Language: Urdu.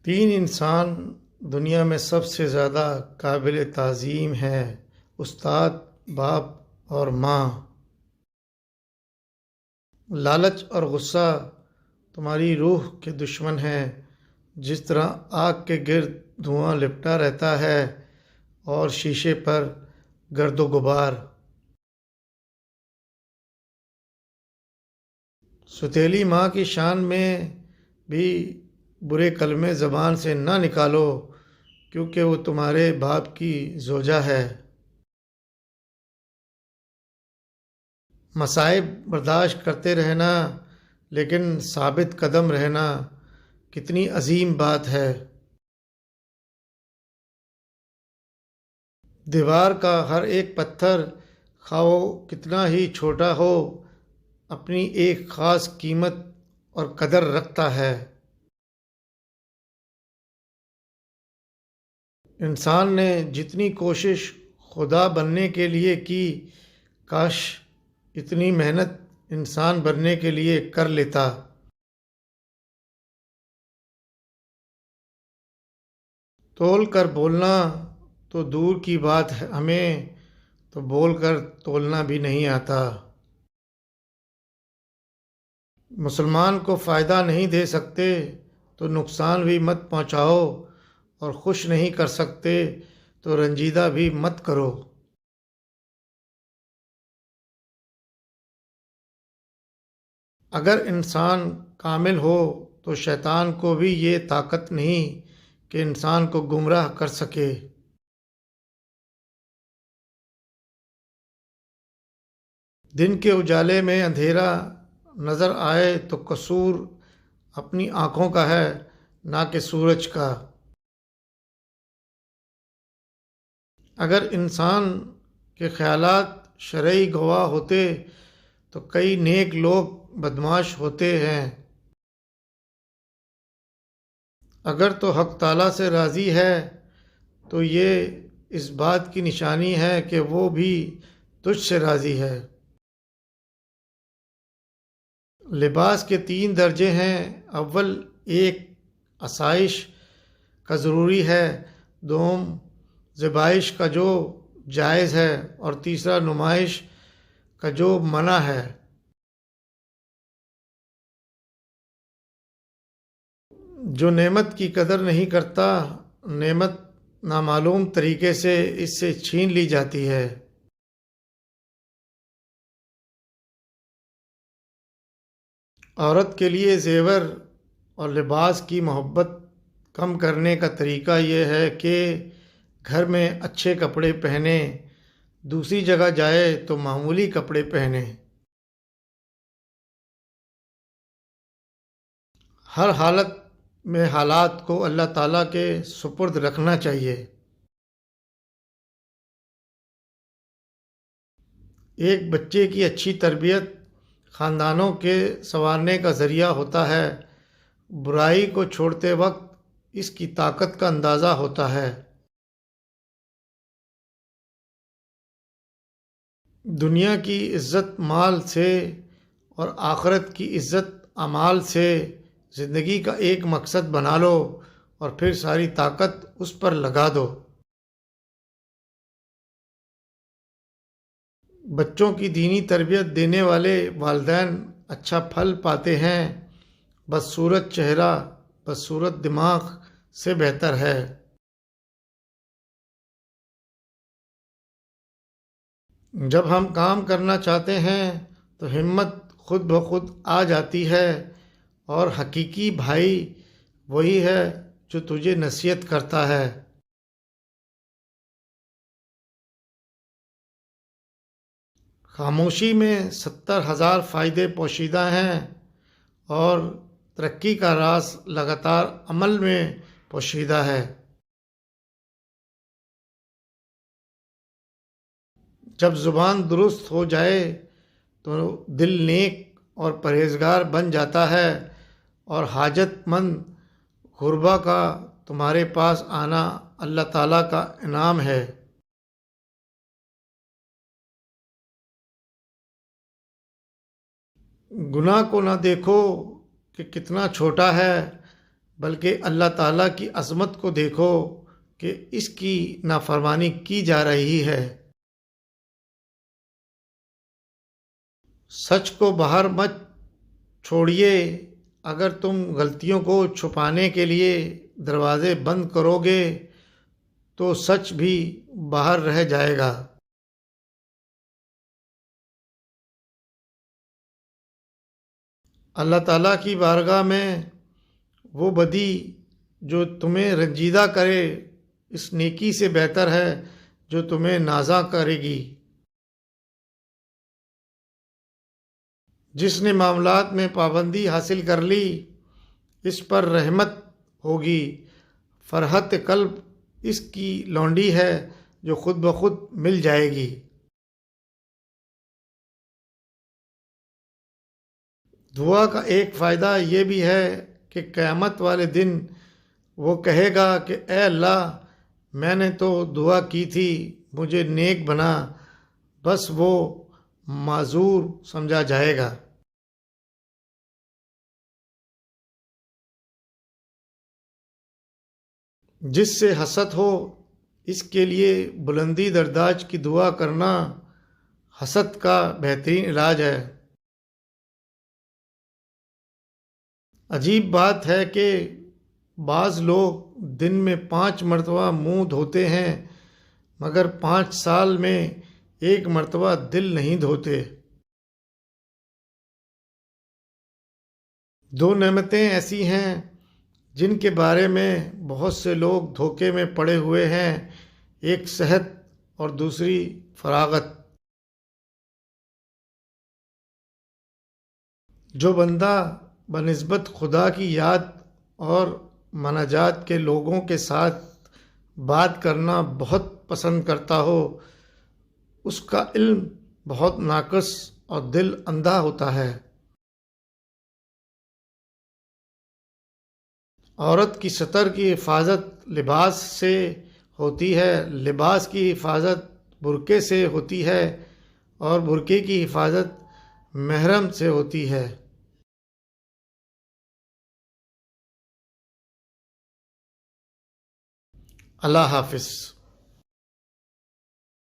تین انسان دنیا میں سب سے زیادہ قابل تعظیم ہیں: استاد، باپ اور ماں۔ لالچ اور غصہ تمہاری روح کے دشمن ہیں، جس طرح آگ کے گرد دھواں لپٹا رہتا ہے اور شیشے پر گرد و غبار۔ ستیلی ماں کی شان میں بھی برے کلمے زبان سے نہ نکالو، کیونکہ وہ تمہارے باپ کی زوجہ ہے۔ مصائب برداشت کرتے رہنا لیکن ثابت قدم رہنا کتنی عظیم بات ہے۔ دیوار کا ہر ایک پتھر، خواہ وہ کتنا ہی چھوٹا ہو، اپنی ایک خاص قیمت اور قدر رکھتا ہے۔ انسان نے جتنی کوشش خدا بننے کے لیے کی، کاش اتنی محنت انسان بننے کے لیے کر لیتا۔ تول کر بولنا تو دور کی بات ہے، ہمیں تو بول کر تولنا بھی نہیں آتا۔ مسلمان کو فائدہ نہیں دے سکتے تو نقصان بھی مت پہنچاؤ، اور خوش نہیں کر سکتے تو رنجیدہ بھی مت کرو۔ اگر انسان کامل ہو تو شیطان کو بھی یہ طاقت نہیں کہ انسان کو گمراہ کر سکے۔ دن کے اجالے میں اندھیرا نظر آئے تو قصور اپنی آنکھوں کا ہے، نہ کہ سورج کا۔ اگر انسان کے خیالات شرعی گواہ ہوتے تو کئی نیک لوگ بدمعاش ہوتے ہیں۔ اگر تو حق تعالیٰ سے راضی ہے تو یہ اس بات کی نشانی ہے کہ وہ بھی تجھ سے راضی ہے۔ لباس کے 3 درجے ہیں: اول ایک آسائش کا ضروری ہے، دوم زیبائش کا جو جائز ہے، اور تیسرا نمائش کا جو منع ہے۔ جو نعمت کی قدر نہیں کرتا، نعمت نامعلوم طریقے سے اس سے چھین لی جاتی ہے۔ عورت کے لیے زیور اور لباس کی محبت کم کرنے کا طریقہ یہ ہے کہ گھر میں اچھے کپڑے پہنے، دوسری جگہ جائے تو معمولی کپڑے پہنے۔ ہر حالت میں حالات کو اللہ تعالیٰ کے سپرد رکھنا چاہیے۔ ایک بچے کی اچھی تربیت خاندانوں کے سنوارنے کا ذریعہ ہوتا ہے۔ برائی کو چھوڑتے وقت اس کی طاقت کا اندازہ ہوتا ہے۔ دنیا کی عزت مال سے اور آخرت کی عزت اعمال سے زندگی کا ایک مقصد بنا لو اور پھر ساری طاقت اس پر لگا دو۔ بچوں کی دینی تربیت دینے والے والدین اچھا پھل پاتے ہیں، بدصورت چہرہ بدصورت دماغ سے بہتر ہے۔ جب ہم کام کرنا چاہتے ہیں تو ہمت خود بخود آ جاتی ہے، اور حقیقی بھائی وہی ہے جو تجھے نصیحت کرتا ہے۔ خاموشی میں 70,000 فائدے پوشیدہ ہیں، اور ترقی کا راز لگاتار عمل میں پوشیدہ ہے۔ جب زبان درست ہو جائے تو دل نیک اور پرہیزگار بن جاتا ہے، اور حاجت مند غربا کا تمہارے پاس آنا اللہ تعالیٰ کا انعام ہے۔ گناہ کو نہ دیکھو کہ کتنا چھوٹا ہے، بلکہ اللہ تعالیٰ کی عظمت کو دیکھو کہ اس کی نافرمانی کی جا رہی ہے۔ سچ کو باہر مت چھوڑیے، اگر تم غلطیوں کو چھپانے کے لیے دروازے بند کرو گے تو سچ بھی باہر رہ جائے گا۔ اللہ تعالیٰ کی بارگاہ میں وہ بدی جو تمہیں رنجیدہ کرے اس نیکی سے بہتر ہے جو تمہیں نازاں کرے گی۔ جس نے معاملات میں پابندی حاصل کر لی اس پر رحمت ہوگی، فرحت قلب اس کی لونڈی ہے جو خود بخود مل جائے گی۔ دعا کا ایک فائدہ یہ بھی ہے کہ قیامت والے دن وہ کہے گا کہ اے اللہ، میں نے تو دعا کی تھی، مجھے نیک بنا، بس وہ معذور سمجھا جائے گا۔ جس سے حسد ہو اس کے لیے بلندی درداج کی دعا کرنا حسد کا بہترین علاج ہے۔ عجیب بات ہے کہ بعض لوگ دن میں 5 مرتبہ منہ دھوتے ہیں مگر 5 سال میں 1 مرتبہ دل نہیں دھوتے۔ 2 نعمتیں ایسی ہیں جن کے بارے میں بہت سے لوگ دھوکے میں پڑے ہوئے ہیں، ایک صحت اور دوسری فراغت۔ جو بندہ بنسبت خدا کی یاد اور مناجات کے لوگوں کے ساتھ بات کرنا بہت پسند کرتا ہو، اس کا علم بہت ناقص اور دل اندھا ہوتا ہے۔ عورت کی سطر کی حفاظت لباس سے ہوتی ہے، لباس کی حفاظت برقعے سے ہوتی ہے اور برقعے کی حفاظت محرم سے ہوتی ہے۔ اللہ حافظ۔